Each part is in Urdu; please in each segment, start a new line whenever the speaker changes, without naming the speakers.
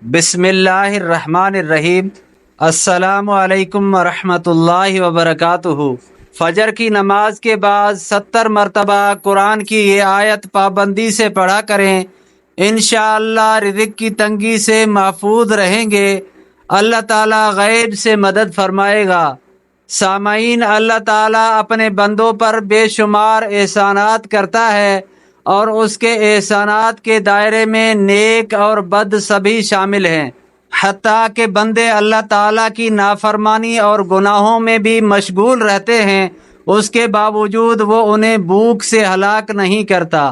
بسم اللہ الرحمن الرحیم۔ السلام علیکم ورحمۃ اللہ وبرکاتہ۔ فجر کی نماز کے بعد 70 مرتبہ قرآن کی یہ آیت پابندی سے پڑھا کریں، انشاءاللہ رزق کی تنگی سے محفوظ رہیں گے، اللہ تعالیٰ غیب سے مدد فرمائے گا۔ سامعین، اللہ تعالیٰ اپنے بندوں پر بے شمار احسانات کرتا ہے اور اس کے احسانات کے دائرے میں نیک اور بد سبھی شامل ہیں، حتیٰ کہ بندے اللہ تعالیٰ کی نافرمانی اور گناہوں میں بھی مشغول رہتے ہیں، اس کے باوجود وہ انہیں بھوک سے ہلاک نہیں کرتا۔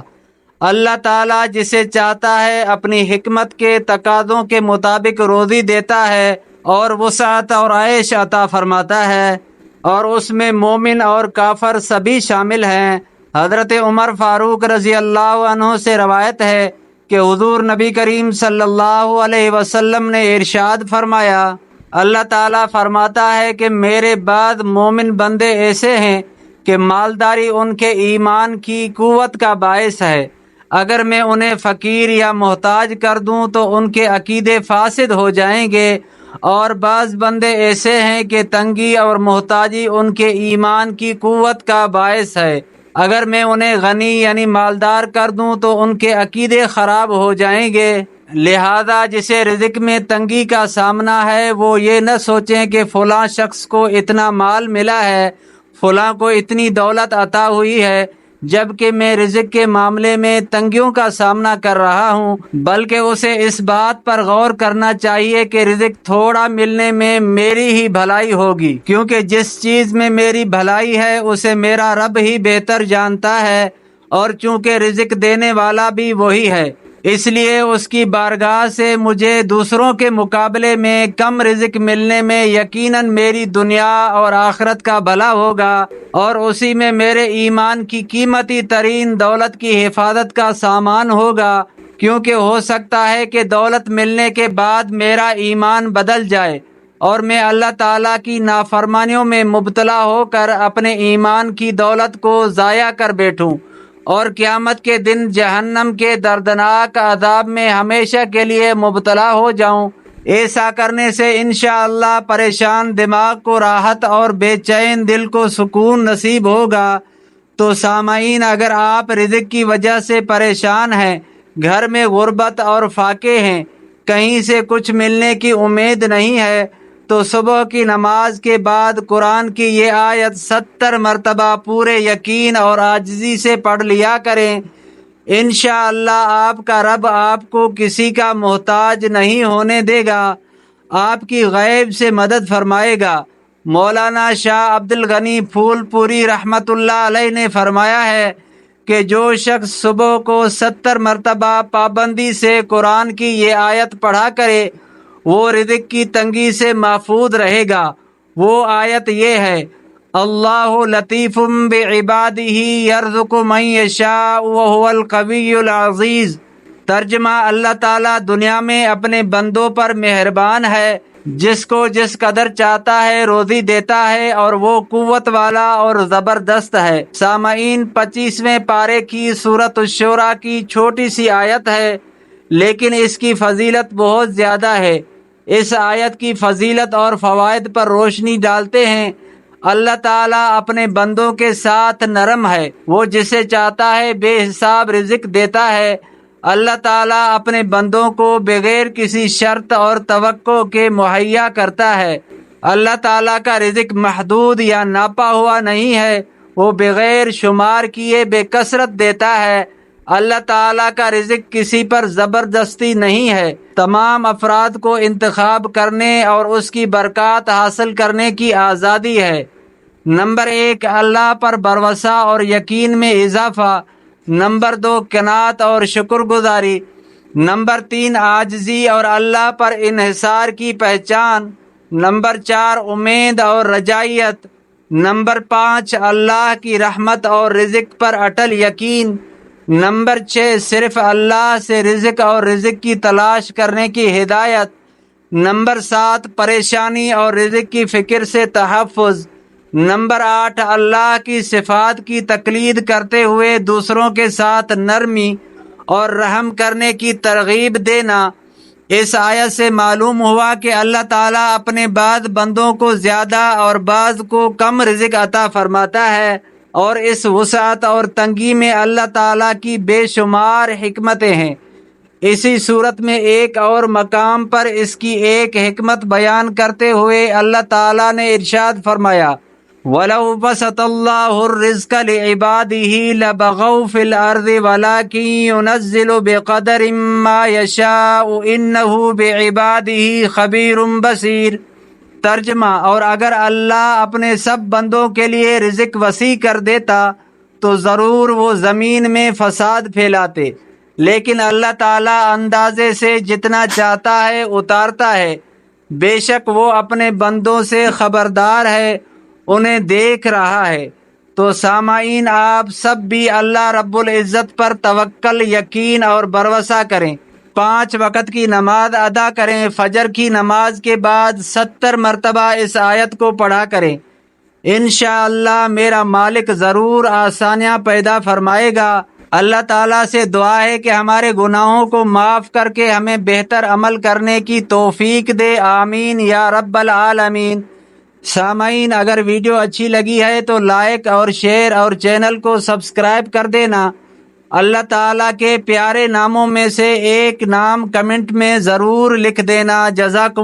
اللہ تعالیٰ جسے چاہتا ہے اپنی حکمت کے تقاضوں کے مطابق روزی دیتا ہے اور وسعت اور عیش عطا فرماتا ہے، اور اس میں مومن اور کافر سبھی شامل ہیں۔ حضرت عمر فاروق رضی اللہ عنہ سے روایت ہے کہ حضور نبی کریم صلی اللہ علیہ وسلم نے ارشاد فرمایا، اللہ تعالیٰ فرماتا ہے کہ میرے بعد مومن بندے ایسے ہیں کہ مالداری ان کے ایمان کی قوت کا باعث ہے، اگر میں انہیں فقیر یا محتاج کر دوں تو ان کے عقیدے فاسد ہو جائیں گے، اور بعض بندے ایسے ہیں کہ تنگی اور محتاجی ان کے ایمان کی قوت کا باعث ہے، اگر میں انہیں غنی یعنی مالدار کر دوں تو ان کے عقیدے خراب ہو جائیں گے۔ لہذا جسے رزق میں تنگی کا سامنا ہے وہ یہ نہ سوچیں کہ فلاں شخص کو اتنا مال ملا ہے، فلاں کو اتنی دولت عطا ہوئی ہے، جبکہ میں رزق کے معاملے میں تنگیوں کا سامنا کر رہا ہوں، بلکہ اسے اس بات پر غور کرنا چاہیے کہ رزق تھوڑا ملنے میں میری ہی بھلائی ہوگی، کیونکہ جس چیز میں میری بھلائی ہے اسے میرا رب ہی بہتر جانتا ہے، اور چونکہ رزق دینے والا بھی وہی ہے، اس لیے اس کی بارگاہ سے مجھے دوسروں کے مقابلے میں کم رزق ملنے میں یقیناً میری دنیا اور آخرت کا بھلا ہوگا، اور اسی میں میرے ایمان کی قیمتی ترین دولت کی حفاظت کا سامان ہوگا، کیونکہ ہو سکتا ہے کہ دولت ملنے کے بعد میرا ایمان بدل جائے اور میں اللہ تعالیٰ کی نافرمانیوں میں مبتلا ہو کر اپنے ایمان کی دولت کو ضائع کر بیٹھوں اور قیامت کے دن جہنم کے دردناک عذاب میں ہمیشہ کے لیے مبتلا ہو جاؤں۔ ایسا کرنے سے انشاءاللہ پریشان دماغ کو راحت اور بے چین دل کو سکون نصیب ہوگا۔ تو سامعین، اگر آپ رزق کی وجہ سے پریشان ہیں، گھر میں غربت اور فاقے ہیں، کہیں سے کچھ ملنے کی امید نہیں ہے، تو صبح کی نماز کے بعد قرآن کی یہ آیت 70 مرتبہ پورے یقین اور عاجزی سے پڑھ لیا کریں، انشاءاللہ آپ کا رب آپ کو کسی کا محتاج نہیں ہونے دے گا، آپ کی غیب سے مدد فرمائے گا۔ مولانا شاہ عبد الغنی پھول پوری رحمت اللہ علیہ نے فرمایا ہے کہ جو شخص صبح کو 70 مرتبہ پابندی سے قرآن کی یہ آیت پڑھا کرے وہ رزق کی تنگی سے محفوظ رہے گا۔ وہ آیت یہ ہے، اللہ لطیف بعبادہ یرزق من یشاء وہو القوی العزیز۔ ترجمہ، اللہ تعالیٰ دنیا میں اپنے بندوں پر مہربان ہے، جس کو جس قدر چاہتا ہے روزی دیتا ہے، اور وہ قوت والا اور زبردست ہے۔ سامعین، 25ویں پارے کی سورۃ الشورى کی چھوٹی سی آیت ہے، لیکن اس کی فضیلت بہت زیادہ ہے۔ اس آیت کی فضیلت اور فوائد پر روشنی ڈالتے ہیں۔ اللہ تعالیٰ اپنے بندوں کے ساتھ نرم ہے، وہ جسے چاہتا ہے بے حساب رزق دیتا ہے۔ اللہ تعالیٰ اپنے بندوں کو بغیر کسی شرط اور توقع کے مہیا کرتا ہے۔ اللہ تعالیٰ کا رزق محدود یا ناپا ہوا نہیں ہے، وہ بغیر شمار کیے بے کثرت دیتا ہے۔ اللہ تعالیٰ کا رزق کسی پر زبردستی نہیں ہے، تمام افراد کو انتخاب کرنے اور اس کی برکات حاصل کرنے کی آزادی ہے۔ نمبر 1، اللہ پر بھروسہ اور یقین میں اضافہ۔ نمبر 2، قناعت اور شکر گزاری۔ نمبر 3، عاجزی اور اللہ پر انحصار کی پہچان۔ نمبر 4، امید اور رجائیت۔ نمبر 5، اللہ کی رحمت اور رزق پر اٹل یقین۔ نمبر 6، صرف اللہ سے رزق اور رزق کی تلاش کرنے کی ہدایت۔ نمبر 7، پریشانی اور رزق کی فکر سے تحفظ۔ نمبر 8، اللہ کی صفات کی تقلید کرتے ہوئے دوسروں کے ساتھ نرمی اور رحم کرنے کی ترغیب دینا۔ اس آیت سے معلوم ہوا کہ اللہ تعالیٰ اپنے بعض بندوں کو زیادہ اور بعض کو کم رزق عطا فرماتا ہے، اور اس وسعت اور تنگی میں اللہ تعالیٰ کی بے شمار حکمتیں ہیں۔ اسی صورت میں ایک اور مقام پر اس کی ایک حکمت بیان کرتے ہوئے اللہ تعالیٰ نے ارشاد فرمایا، وَلَوْ بَسَطَ اللَّهُ الرِّزْقَ لِعِبَادِهِ لَبَغَوْا فِي الْأَرْضِ وَلَكِنْ يُنَزِّلُ بِقَدَرٍ مَّا يَشَاءُ إِنَّهُ بِعِبَادِهِ خَبِيرٌ بَصِيرٌ۔ ترجمہ: اور اگر اللہ اپنے سب بندوں کے لیے رزق وسیع کر دیتا تو ضرور وہ زمین میں فساد پھیلاتے، لیکن اللہ تعالیٰ اندازے سے جتنا چاہتا ہے اتارتا ہے، بے شک وہ اپنے بندوں سے خبردار ہے، انہیں دیکھ رہا ہے۔ تو سامعین، آپ سب بھی اللہ رب العزت پر توکل، یقین اور بھروسہ کریں، 5 وقت کی نماز ادا کریں، فجر کی نماز کے بعد 70 مرتبہ اس آیت کو پڑھا کریں۔ انشاءاللہ میرا مالک ضرور آسانیاں پیدا فرمائے گا۔ اللہ تعالیٰ سے دعا ہے کہ ہمارے گناہوں کو معاف کر کے ہمیں بہتر عمل کرنے کی توفیق دے، آمین یا رب العالمین۔ سامعین، اگر ویڈیو اچھی لگی ہے تو لائک اور شیئر اور چینل کو سبسکرائب کر دینا۔ اللہ تعالیٰ کے پیارے ناموں میں سے ایک نام کمنٹ میں ضرور لکھ دینا۔ جزاکم